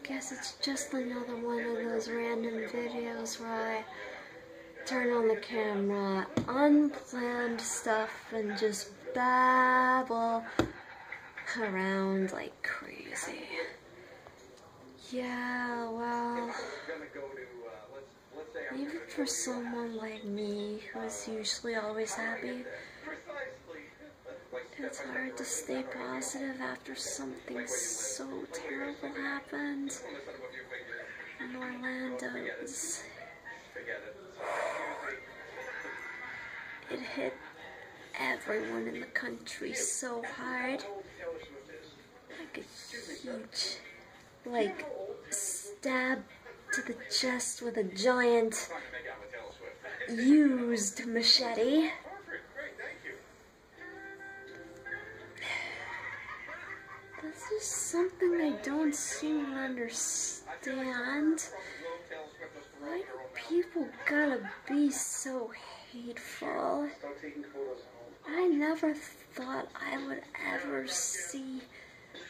guess it's just another one of those random videos where I turn on the camera, unplanned stuff, and just babble around like crazy. Yeah, well, even for someone like me, who is usually always happy, it's hard to stay positive after something so terrible happened in Orlando. It hit everyone in the country so hard, like a huge, like, stab to the chest with a giant used machete. This is something I don't seem to understand. Why do people gotta be so hateful? I never thought I would ever see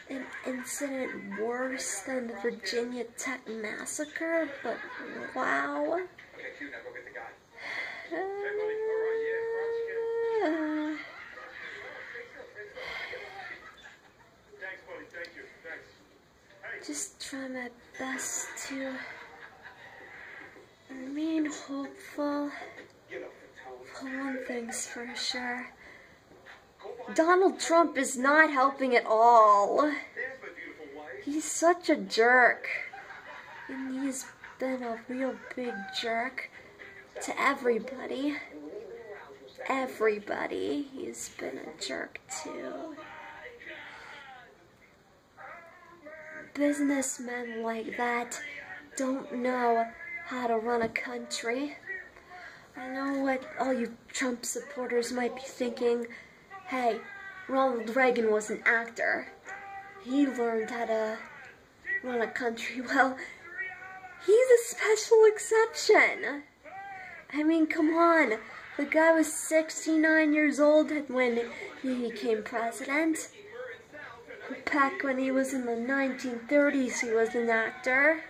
an incident worse than the Virginia Tech massacre, but wow. Just try my best to remain hopeful. For one thing's for sure, Donald Trump is not helping at all. He's such a jerk. And he's been a real big jerk to everybody. Everybody. He's been a jerk to. Businessmen like that don't know how to run a country. I know what all you Trump supporters might be thinking. Hey, Ronald Reagan was an actor. He learned how to run a country. Well, he's a special exception. I mean, come on. The guy was 69 years old when he became president. Back when he was in the 1930s, he was an actor.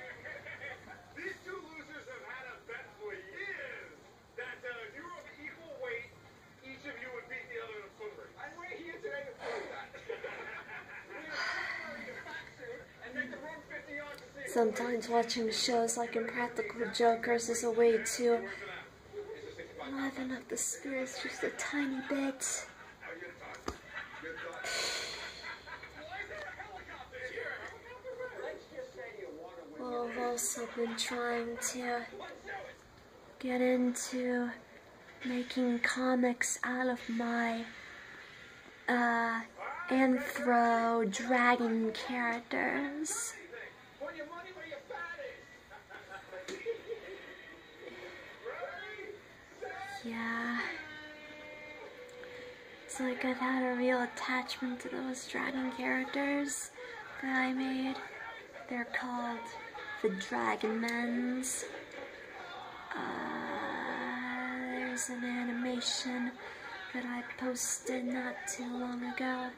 Sometimes watching shows like Impractical Jokers is a way to liven up the spirits just a tiny bit. Well, I've also been trying to get into making comics out of my anthro dragon characters. Yeah, it's like I've had a real attachment to those dragon characters that I made. They're called the Dragonmans. There's an animation that I posted not too long ago.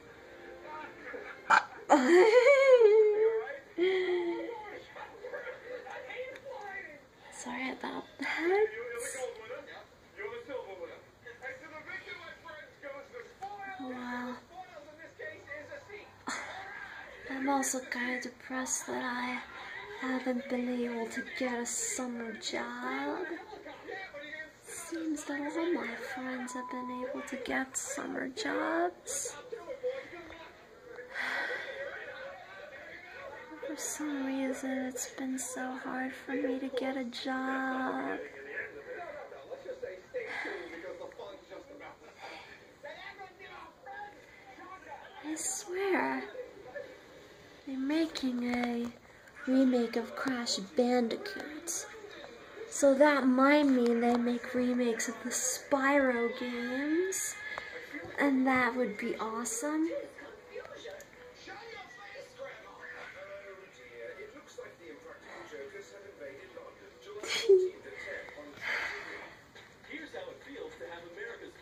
Sorry about that. Well, I'm also kind of depressed that I haven't been able to get a summer job. Seems that all my friends have been able to get summer jobs. For some reason, it's been so hard for me to get a job. I swear, they're making a remake of Crash Bandicoot. So that might mean they make remakes of the Spyro games, and that would be awesome.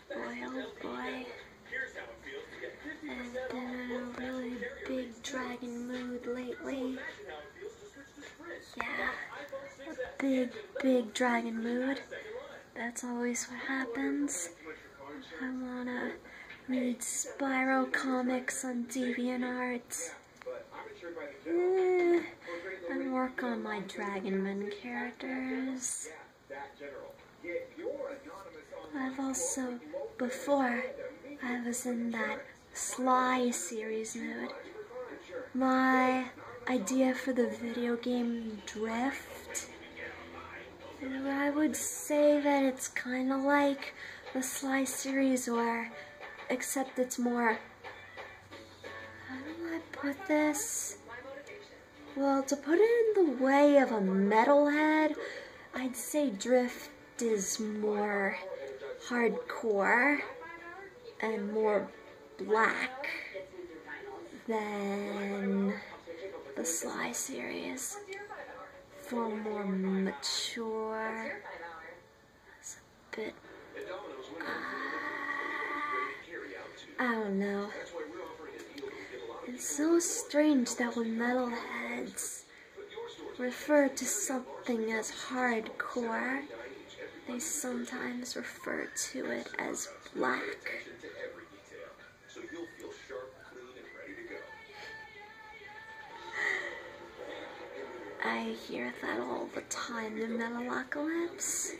Boy, oh boy. I've been in a really big dragon mood lately. big dragon mood. That's always what happens. I wanna read Spyro comics on DeviantArt. And work on my Dragonman characters. I've also, before, I was in that Sigh series mood. My idea for the video game Drift, I would say that it's kind of like the Sigh series, except it's more, how do I put this? Well, to put it in the way of a metalhead, I'd say Drift is more hardcore and more black than the Sigh series. For more mature, it's a bit, I don't know. It's so strange that when metalheads refer to something as hardcore, they sometimes refer to it as black. I hear that all the time in Metalocalypse.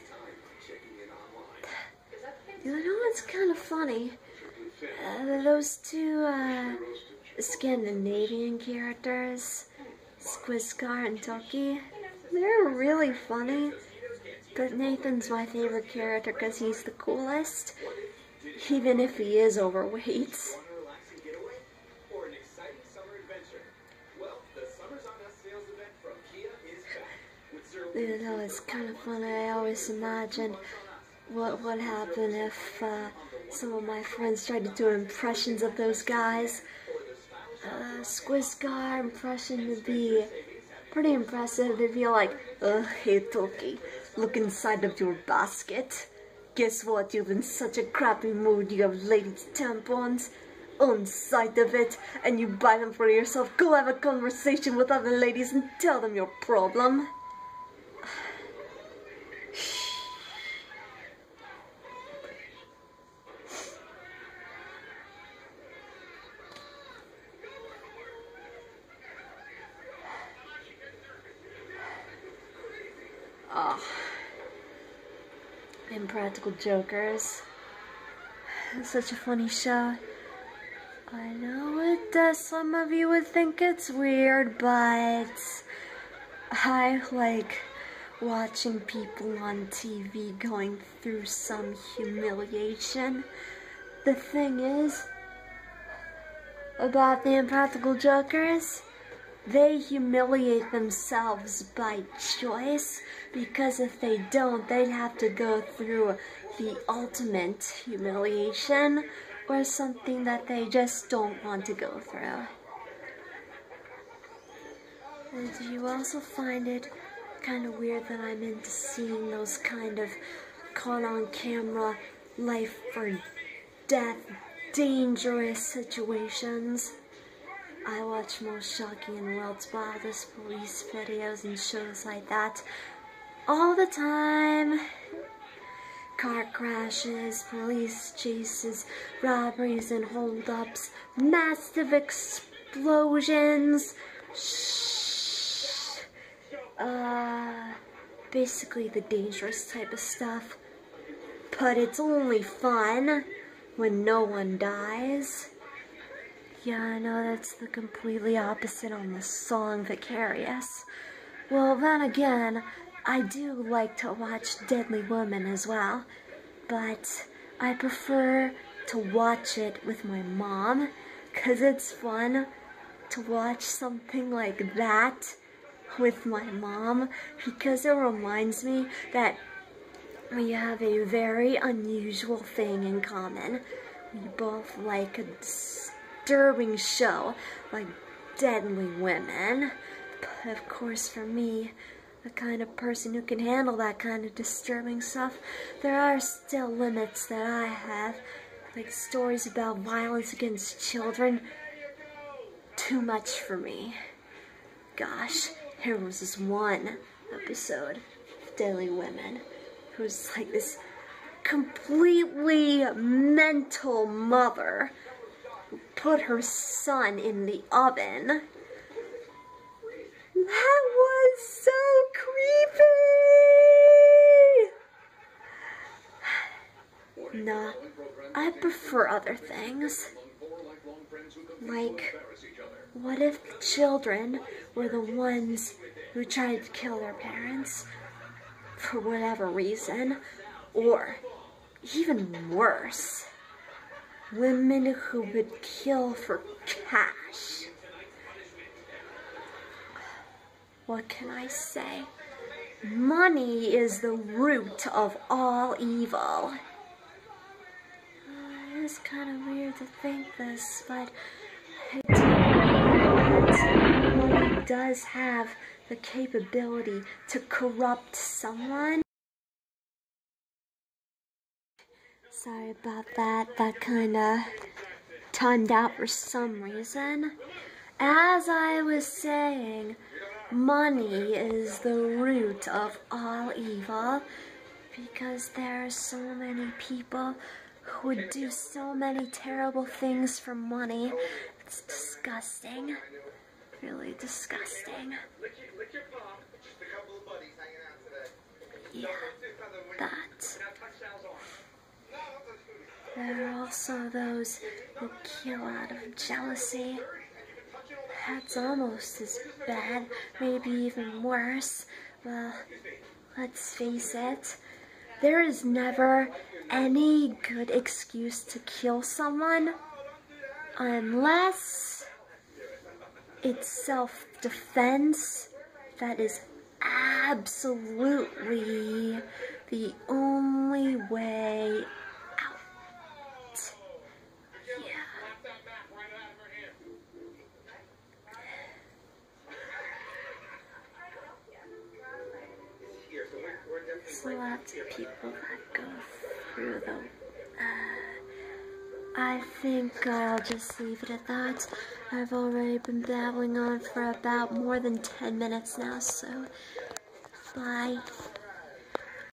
You know what's kind of funny? Those two Scandinavian characters, Skwiskar and Toki, they're really funny. But Nathan's my favorite character because he's the coolest, even if he is overweight. You know, it's kind of funny. I always imagined what would happen if some of my friends tried to do impressions of those guys. Skwiskar impression would be pretty impressive. They'd be like, hey Toki, look inside of your basket. Guess what? You're in such a crappy mood. You have ladies' tampons on side of it, and you buy them for yourself. Go have a conversation with other ladies and tell them your problem. Impractical Jokers. It's such a funny show. I know some of you would think it's weird, but I like watching people on TV going through some humiliation. The thing is, about the Impractical Jokers, they humiliate themselves by choice, because if they don't, they'd have to go through the ultimate humiliation, or something that they just don't want to go through. And do you also find it kind of weird that I'm into seeing those kind of caught on camera, life or death, dangerous situations? I watch Most Shocking and World's Wildest Police videos and shows like that all the time. Car crashes, police chases, robberies and holdups, massive explosions. Basically the dangerous type of stuff. But it's only fun when no one dies. Yeah, I know that's the completely opposite on the song Vicarious. Well, then again, I do like to watch Deadly Woman as well, but I prefer to watch it with my mom, 'cause it's fun to watch something like that with my mom, because it reminds me that we have a very unusual thing in common. We both like a disturbing show like Deadly Women, but of course for me, the kind of person who can handle that kind of disturbing stuff, there are still limits that I have, like stories about violence against children. Too much for me. Gosh, there was this one episode silly woman who's like this completely mental mother who put her son in the oven. That was so creepy! Nah, I prefer other things. Like, what if the children were the ones who tried to kill their parents for whatever reason? Or, even worse, women who would kill for cash. What can I say? Money is the root of all evil. It is kind of weird to think this, but I do know that money does have the capability to corrupt someone. Sorry about that. That kind of timed out for some reason. As I was saying, money is the root of all evil because there are so many people who would do so many terrible things for money. It's disgusting. Really disgusting. Yeah, that. There are also those who kill out of jealousy. That's almost as bad, maybe even worse. Well, let's face it, there is never any good excuse to kill someone unless it's self-defense. That is absolutely the only way out. Yeah. There's lots of people that go through them. I think I'll just leave it at that. I've already been babbling on for about more than 10 minutes now, so bye.